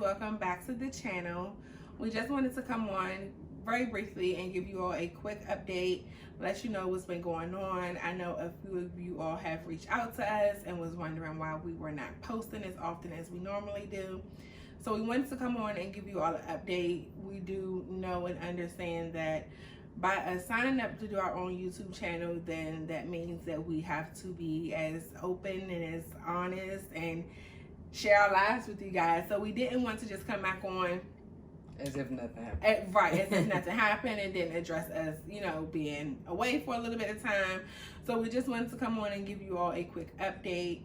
welcome back to the channel. We just wanted to come on very briefly and give you all a quick update, let you know what's been going on. I know a few of you all have reached out to us and was wondering why we were not posting as often as we normally do. So we wanted to come on and give you all an update. We do know and understand that by us signing up to do our own YouTube channel, then that means that we have to be as open and as honest and share our lives with you guys. So we didn't want to just come back on as if nothing happened. Right, as if nothing happened, and then address us, being away for a little bit of time. So we just wanted to come on and give you all a quick update.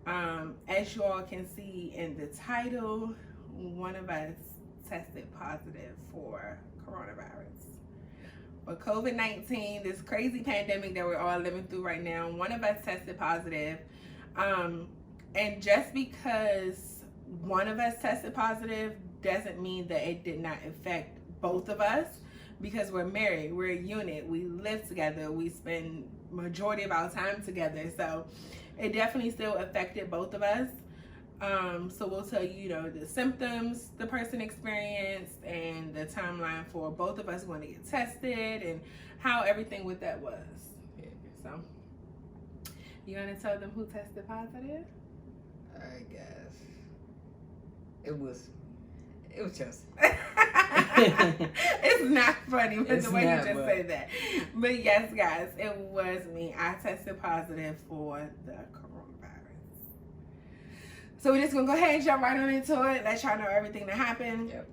As you all can see in the title, one of us tested positive for coronavirus. For COVID-19, this crazy pandemic that we're all living through right now, one of us tested positive. And just because one of us tested positive doesn't mean that it did not affect both of us, because we're married, we're a unit, we live together, we spend majority of our time together. So it definitely still affected both of us. So we'll tell you, the symptoms the person experienced and the timeline for both of us going to get tested and how everything with that was. Yeah. So you gonna tell them who tested positive? I guess it was Chelsea. It's not funny with It's the way you not, just but- said that. But yes, guys, it was me. I tested positive for the coronavirus. So we're just gonna go ahead and jump right on into it, let y'all know everything that happened. Yep.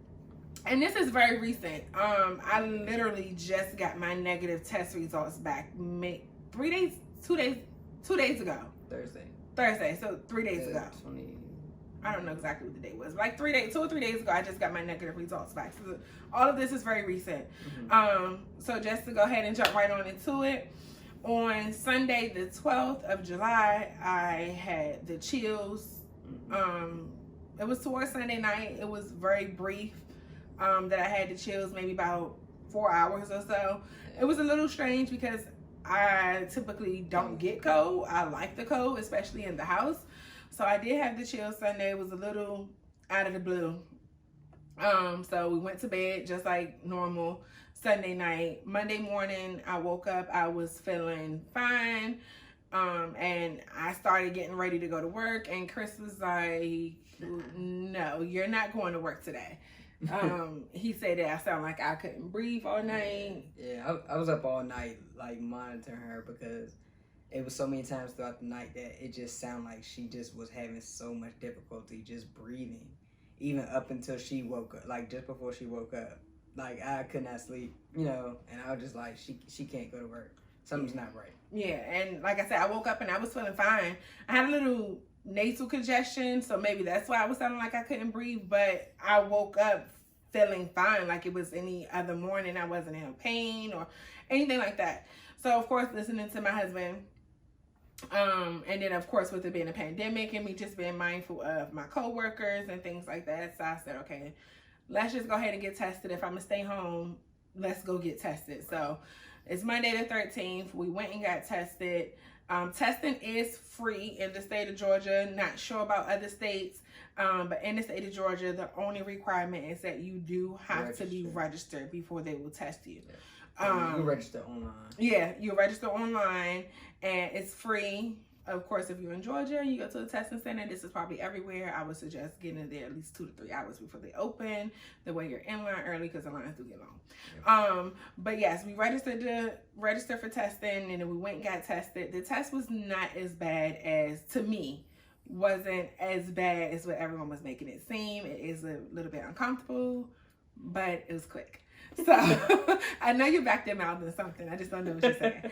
And this is very recent. I literally just got my negative test results back 2 days ago. Thursday, so 3 days ago. 20. I don't know exactly what the date was. Like 2 or 3 days ago, I just got my negative results back. So all of this is very recent. Mm-hmm. So just to go ahead and jump right on into it, on Sunday, the 12th of July, I had the chills. It was towards Sunday night. It was very brief that I had the chills, maybe about 4 hours or so. It was a little strange because I typically don't get cold. I like the cold, especially in the house. So I did have the chills Sunday. It was a little out of the blue. So we went to bed just like normal Sunday night. Monday morning, I woke up. I was feeling fine. And I started getting ready to go to work. And Chris was like, no, you're not going to work today. He said that I sound like I couldn't breathe all night. Yeah, I was up all night, like, monitoring her because it was so many times throughout the night that it just sounded like she just was having so much difficulty just breathing, even up until she woke up, like just before she woke up. Like, I could not sleep, and I was just like, she can't go to work. Something's not right. Yeah, and like I said, I woke up and I was feeling fine. I had a little nasal congestion, so maybe that's why I was sounding like I couldn't breathe, but I woke up feeling fine, like it was any other morning. I wasn't in pain or anything like that. So of course, listening to my husband, and then of course with it being a pandemic and me just being mindful of my coworkers and things like that, so I said, okay, let's just go ahead and get tested. If I'm gonna stay home, let's go get tested. So it's Monday the 13th. We went and got tested. Testing is free in the state of Georgia. Not sure about other states, but in the state of Georgia, the only requirement is that you do have to be registered before they will test you. Yeah. You register online. Yeah, you register online, and it's free. Of course, if you're in Georgia, you go to the testing center. This is probably everywhere. I would suggest getting there at least 2 to 3 hours before they open. The way you're in line early, because the lines do get long. Yeah. But yes, we registered for testing, and then we went and got tested. The test was not as bad as, to me, wasn't as bad as what everyone was making it seem. It is a little bit uncomfortable, but it was quick. So I know you're back there mouthing something. I just don't know what you're saying.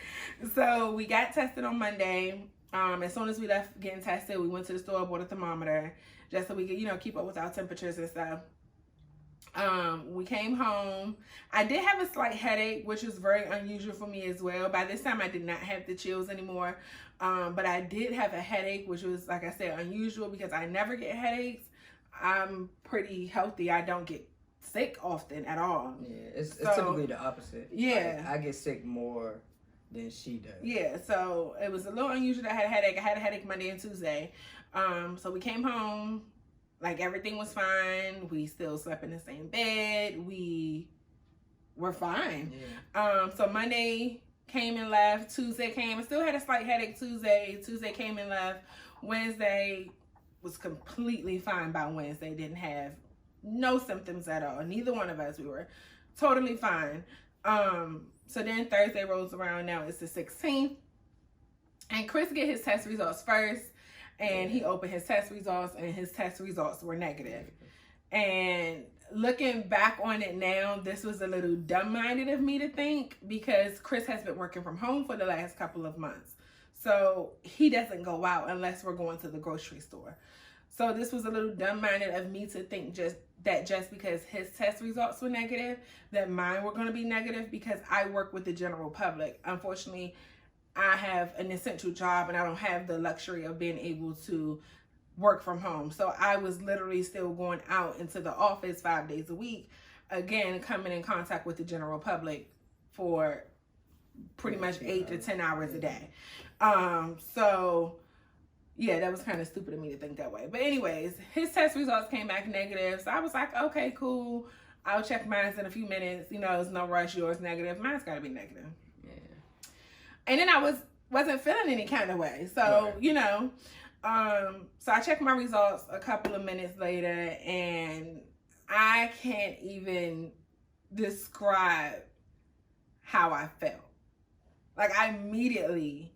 So we got tested on Monday. As soon as we left getting tested, we went to the store, bought a thermometer just so we could, keep up with our temperatures and stuff. We came home. I did have a slight headache, which was very unusual for me as well. By this time, I did not have the chills anymore. But I did have a headache, which was, like I said, unusual because I never get headaches. I'm pretty healthy. I don't get sick often at all. Yeah, it's typically the opposite. Yeah. Like, I get sick more than she does. Yeah, so it was a little unusual that I had a headache. I had a headache Monday and Tuesday. So we came home Like, everything was fine. We still slept in the same bed. We were fine. Yeah. So Monday came and left. Tuesday came. I still had a slight headache Tuesday. Tuesday came and left. Wednesday was completely fine by Wednesday. Didn't have no symptoms at all. Neither one of us. We were totally fine. So then Thursday rolls around. Now it's the 16th. And Chris get his test results first. And he opened his test results, and his test results were negative. And looking back on it now, this was a little dumb-minded of me to think, because Chris has been working from home for the last couple of months. So he doesn't go out unless we're going to the grocery store. So this was a little dumb-minded of me to think just because his test results were negative, that mine were going to be negative, because I work with the general public. Unfortunately, I have an essential job and I don't have the luxury of being able to work from home. So I was literally still going out into the office 5 days a week, again, coming in contact with the general public for pretty much 8 to 10 hours a day. So yeah, that was kind of stupid of me to think that way. But anyways, his test results came back negative. So I was like, okay, cool. I'll check mine in a few minutes. You know, there's no rush. Yours negative. Mine's got to be negative. And then I wasn't feeling any kind of way. So, you know, so I checked my results a couple of minutes later, and I can't even describe how I felt. Like, I immediately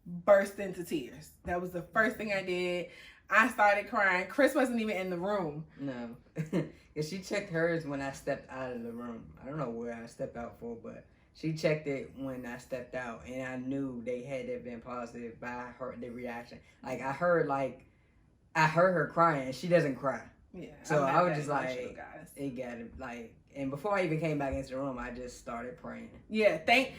burst into tears. That was the first thing I did. I started crying. Chris wasn't even in the room. No. Because she checked hers when I stepped out of the room. I don't know where I stepped out for, but she checked it when I stepped out, and I knew they had to been positive, but I heard the reaction. Like, I heard her crying, and she doesn't cry. Yeah. So I was just like, it got it. Like, and before I even came back into the room, I just started praying. Yeah. Thank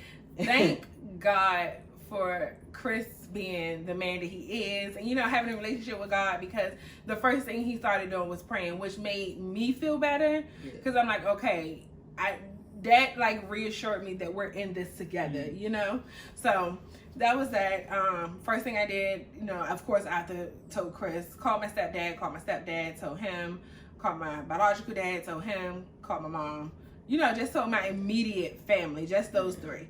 God for Chris being the man that he is, and, you know, having a relationship with God, because the first thing he started doing was praying, which made me feel better, because I'm like, okay, that like reassured me that we're in this together, you know? So that was that. First thing I did, you know, of course, after told Chris, called my stepdad, told him, called my biological dad, told him, called my mom, you know, just told my immediate family, just those three.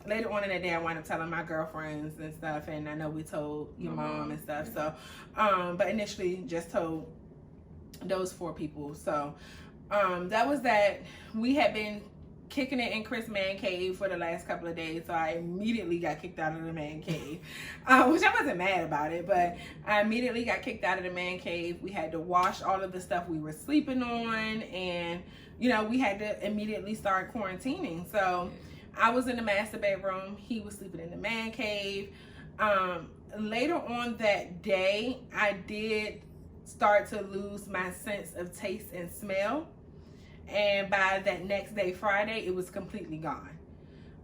Later on in the day, I wound up telling my girlfriends and stuff, and I know we told your mom and stuff. So, but initially just told those 4 people. So, that was that. We had been kicking it in Chris' man cave for the last couple of days, so I immediately got kicked out of the man cave, which I wasn't mad about it, but I immediately got kicked out of the man cave. We had to wash all of the stuff we were sleeping on, and, you know, we had to immediately start quarantining. So I was in the master bedroom. He was sleeping in the man cave. Later on that day, I did start to lose my sense of taste and smell. And by that next day, Friday, it was completely gone.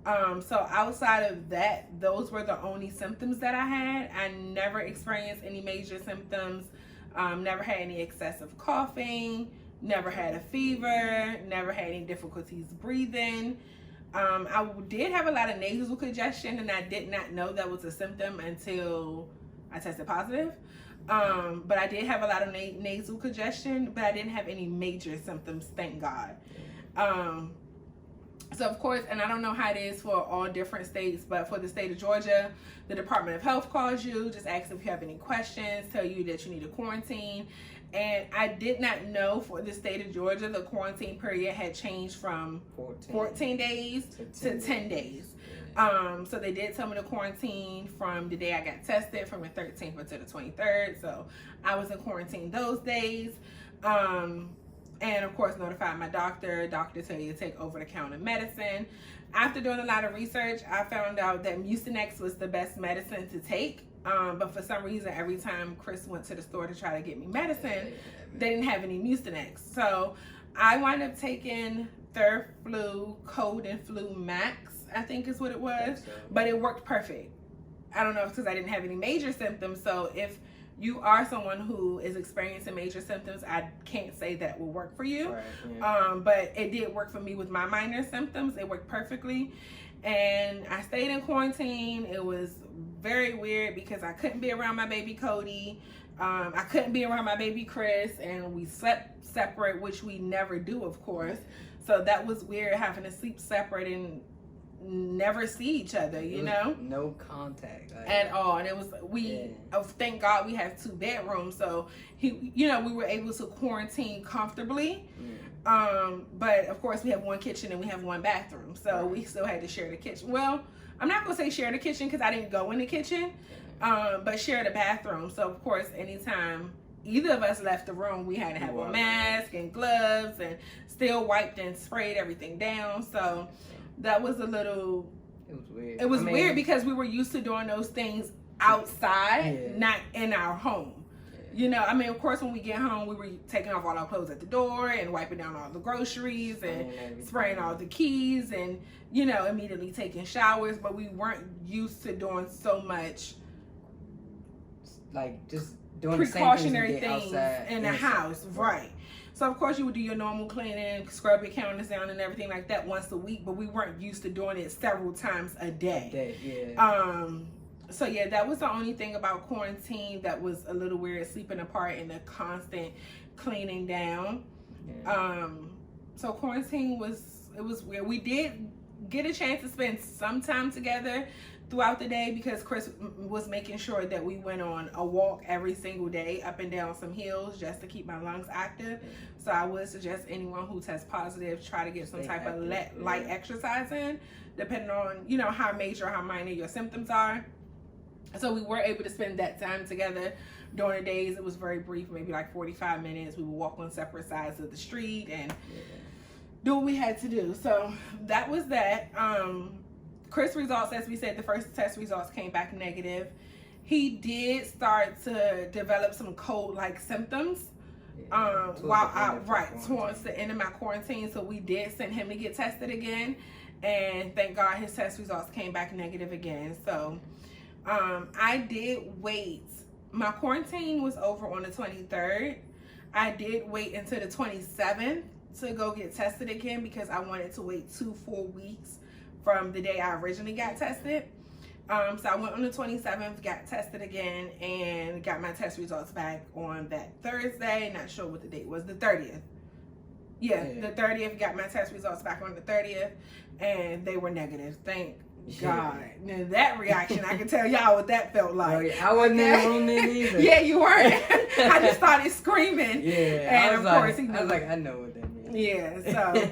So outside of that, those were the only symptoms that I had. I never experienced any major symptoms, never had any excessive coughing, never had a fever, never had any difficulties breathing. I did have a lot of nasal congestion, and I did not know that was a symptom until I tested positive. But I did have a lot of nasal congestion, but I didn't have any major symptoms, thank God. So of course, and I don't know how it is for all different states, but for the state of Georgia, the Department of Health calls you, just asks if you have any questions, tell you that you need a quarantine. And I did not know for the state of Georgia, the quarantine period had changed from 14 days to 10 days. So they did tell me to quarantine from the day I got tested, from the 13th until the 23rd. So I was in quarantine those days. And of course, notified my doctor. Doctor tell you to take over-the-counter medicine. After doing a lot of research, I found out that Mucinex was the best medicine to take. But for some reason, every time Chris went to the store to try to get me medicine, they didn't have any Mucinex. So I wound up taking Theraflu Cold and Flu Max, I think is what it was. But it worked perfect. I don't know if it's because I didn't have any major symptoms. So if you are someone who is experiencing major symptoms, I can't say that will work for you. Right, yeah. But it did work for me with my minor symptoms. It worked perfectly. And I stayed in quarantine. It was very weird because I couldn't be around my baby Cody. I couldn't be around my baby Chris, and we slept separate, which we never do, of course. So that was weird, having to sleep separate and never see each other, you know? No contact. At all. And it was, thank God we have 2 bedrooms. So, we were able to quarantine comfortably. But of course we have 1 kitchen and we have 1 bathroom. So we still had to share the kitchen. Well, I'm not going to say share the kitchen because I didn't go in the kitchen. But share the bathroom. So of course, anytime either of us left the room, we had to have a mask and gloves, and still wiped and sprayed everything down. So that was a little... It was weird. It was weird because we were used to doing those things outside, not in our home. Of course, when we get home, we were taking off all our clothes at the door and wiping down all the groceries and spraying all the keys and, immediately taking showers. But we weren't used to doing so much... like just doing precautionary the same things outside, in the house, right? So of course you would do your normal cleaning, scrub your counters down and everything like that once a week, but we weren't used to doing it several times a day. So yeah, that was the only thing about quarantine that was a little weird, sleeping apart and the constant cleaning down. So quarantine was weird. We did get a chance to spend some time together throughout the day because Chris was making sure that we went on a walk every single day up and down some hills just to keep my lungs active. So I would suggest anyone who tests positive try to get some type of light exercise in, depending on how major or how minor your symptoms are. So we were able to spend that time together during the days. It was very brief, maybe like 45 minutes. We would walk on separate sides of the street and do what we had to do. So that was that. Chris results, as we said, the first test results came back negative. He did start to develop some cold-like symptoms towards the end of my quarantine. So we did send him to get tested again, and thank God his test results came back negative again. So I did wait. My quarantine was over on the 23rd. I did wait until the 27th to go get tested again because I wanted to wait 2 full weeks from the day I originally got tested. So I went on the 27th, got tested again, and got my test results back on that Thursday. Not sure what the date was, the 30th. The 30th, got my test results back on the 30th, and they were negative. Thank God. Now that reaction, I can tell y'all what that felt like. I wasn't there on it either. Yeah, you weren't. I just started screaming. Yeah, and of course he knew. I was like, I know what that means. Yeah, so...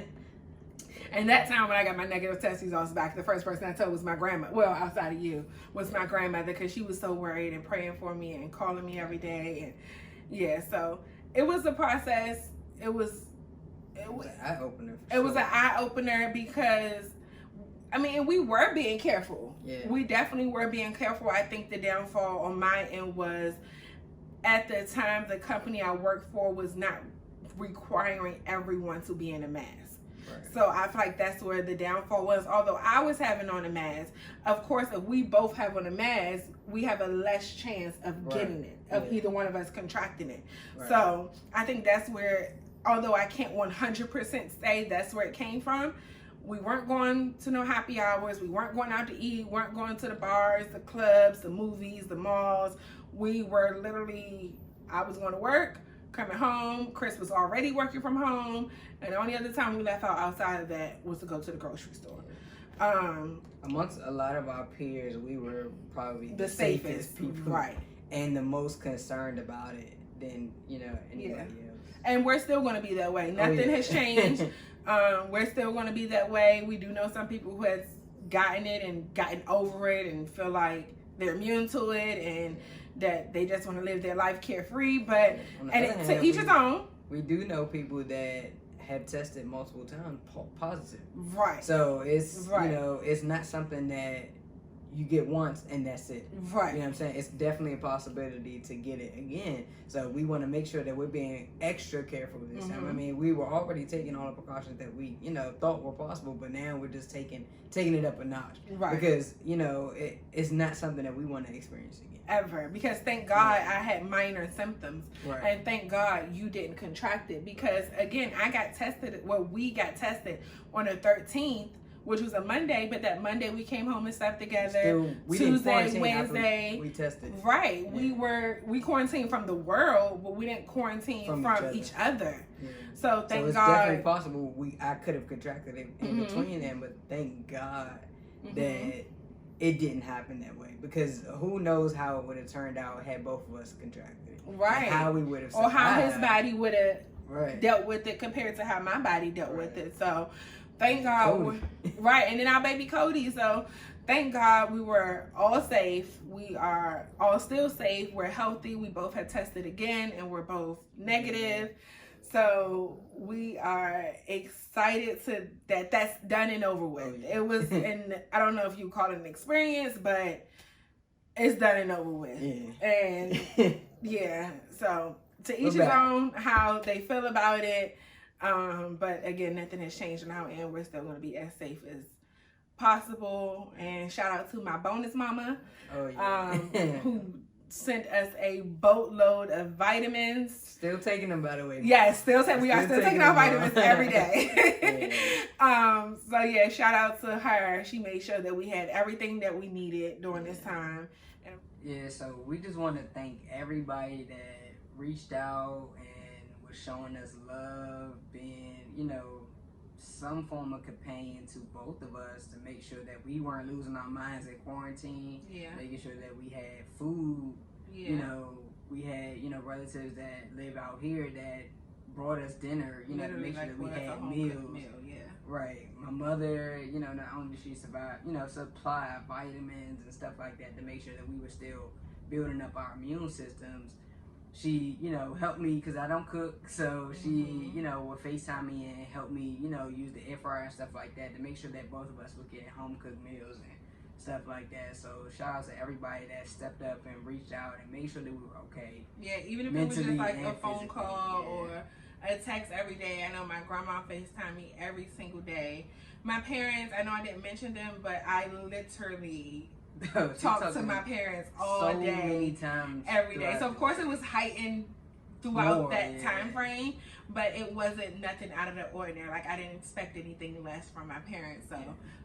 And that time when I got my negative test results back, the first person I told was my grandma. Well, outside of you, was my grandmother, because she was so worried and praying for me and calling me every day. And so it was a process. It was an eye opener. It was an eye opener because, we were being careful. Yeah. We definitely were being careful. I think the downfall on my end was, at the time, the company I worked for was not requiring everyone to be in a mask. So I feel like that's where the downfall was. Although I was having on a mask, of course, if we both have on a mask, we have a less chance of getting it, of either one of us contracting it. So I think that's where, although I can't 100% say that's where it came from, we weren't going to no happy hours. We weren't going out to eat. Weren't going to the bars, the clubs, the movies, the malls. We were literally, I was going to work, coming home. Chris was already working from home. And the only other time we left out outside of that was to go to the grocery store. Amongst a lot of our peers, we were probably the safest people. Right. And the most concerned about it than, anybody else. And we're still going to be that way. Nothing has changed. We're still going to be that way. We do know some people who has gotten it and gotten over it and feel like they're immune to it and that they just want to live their life carefree. But to each his own. We do know people that have tested multiple times positive. Right. So it's it's not something that you get once and that's it. Right. You know what I'm saying? It's definitely a possibility to get it again. So we want to make sure that we're being extra careful this time. We were already taking all the precautions that we, thought were possible, but now we're just taking it up a notch. Right. Because, it's not something that we want to experience again. Ever. Because thank God I had minor symptoms. Right. And thank God you didn't contract it. Because again, we got tested on the 13th, which was a Monday, but that Monday we came home and slept together. Still, we Tuesday, Wednesday. We tested. Right. Yeah. We quarantined from the world, but we didn't quarantine from each other. Yeah. So thank it's God. Definitely possible I could have contracted it in between them, but thank God that it didn't happen that way, because who knows how it would have turned out had both of us contracted it. Right. And how we would have or how his body would have right. dealt with it compared to how my body dealt with it. So thank God. Cody. Right. And then our baby Cody. So thank God we were all safe. We are all still safe. We're healthy. We both have tested again and we're both negative. So we are excited that that's done and over with. Oh, yeah. It was, and I don't know if you call it an experience, but it's done and over with. Yeah. And yeah, so to each his own how they feel about it. But again, nothing has changed on our end. We're still going to be as safe as possible. And shout out to my bonus mama, who sent us a boatload of vitamins. Still taking them, by the way. Yes, we are still taking our vitamins every day. So yeah, shout out to her. She made sure that we had everything that we needed during this time. Yeah, so we just want to thank everybody that reached out and was showing us love, being, some form of companion to both of us to make sure that we weren't losing our minds in quarantine. Yeah. Making sure that we had food. Yeah. We had, relatives that live out here that brought us dinner, to make sure that we had meals. Yeah. Right. My mother, not only did she survive, supply vitamins and stuff like that to make sure that we were still building up our immune systems. She, helped me because I don't cook. So she, would FaceTime me and help me, use the air fryer and stuff like that to make sure that both of us would get home cooked meals and stuff like that. So shout out to everybody that stepped up and reached out and made sure that we were okay. Yeah, even if it was just like a phone call or a text every day. I know my grandma FaceTime me every single day. My parents, I know I didn't mention them, but I literally talk to my parents all day, many times, every day. So of course it was heightened throughout that time frame, but it wasn't nothing out of the ordinary. Like I didn't expect anything less from my parents. So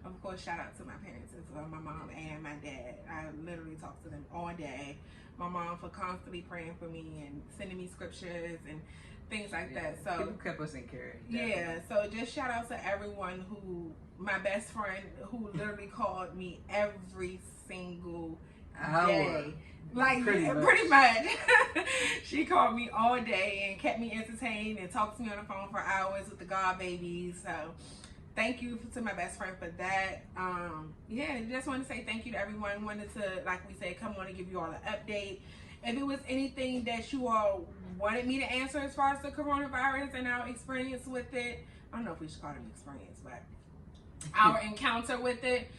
of course, shout out to my parents as well, my mom and my dad. I literally talk to them all day. My mom for constantly praying for me and sending me scriptures and things like that. So people kept us in care. Yeah, so just shout out to everyone my best friend who literally called me every single day. Like pretty much. She called me all day and kept me entertained and talked to me on the phone for hours with the God babies. So thank you to my best friend for that. Just want to say thank you to everyone. Wanted to, like we said, come on and give you all an update. If it was anything that you all wanted me to answer as far as the coronavirus and our experience with it, I don't know if we should call it an experience, but our encounter with it,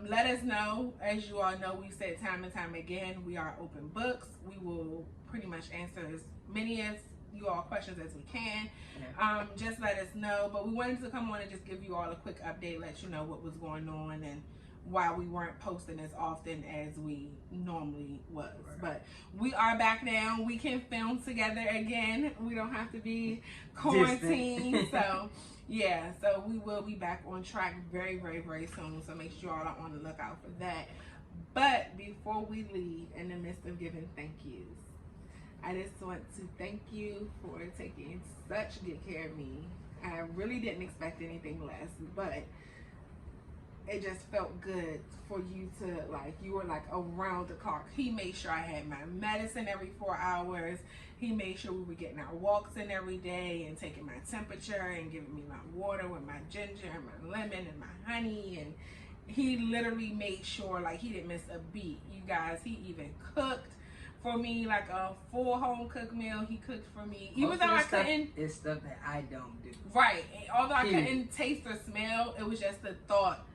let us know. As you all know, we've said time and time again, we are open books. We will pretty much answer as many as you all questions as we can. Just let us know. But we wanted to come on and just give you all a quick update, let you know what was going on and why we weren't posting as often as we normally was. But we are back now. We can film together again. We don't have to be quarantined. So yeah, so we will be back on track very, very, very soon. So make sure y'all are on the lookout for that. But before we leave, in the midst of giving thank yous, I just want to thank you for taking such good care of me. I really didn't expect anything less, but it just felt good for you to, you were around the clock. He made sure I had my medicine every 4 hours. He made sure we were getting our walks in every day and taking my temperature and giving me my water with my ginger and my lemon and my honey. And he literally made sure he didn't miss a beat. You guys, he even cooked for me a full home cooked meal. He cooked for me, even though I couldn't. It's stuff that I don't do. Right. Although I couldn't taste or smell, it was just the thought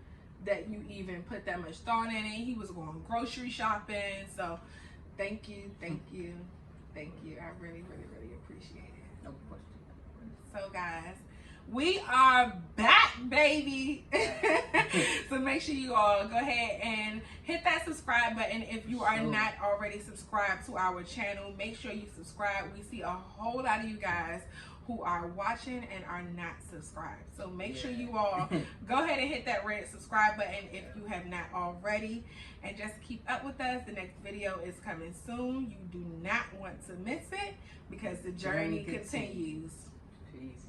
that you even put that much thought in it. He was going grocery shopping. So thank you. I really, really, really appreciate it. No question. So guys, we are back, baby. So make sure you all go ahead and hit that subscribe button. If you are not already subscribed to our channel, make sure you subscribe. We see a whole lot of you guys who are watching and are not subscribed. So make sure you all go ahead and hit that red subscribe button if you have not already, and just keep up with us. The next video is coming soon. You do not want to miss it because the journey continues. Peace.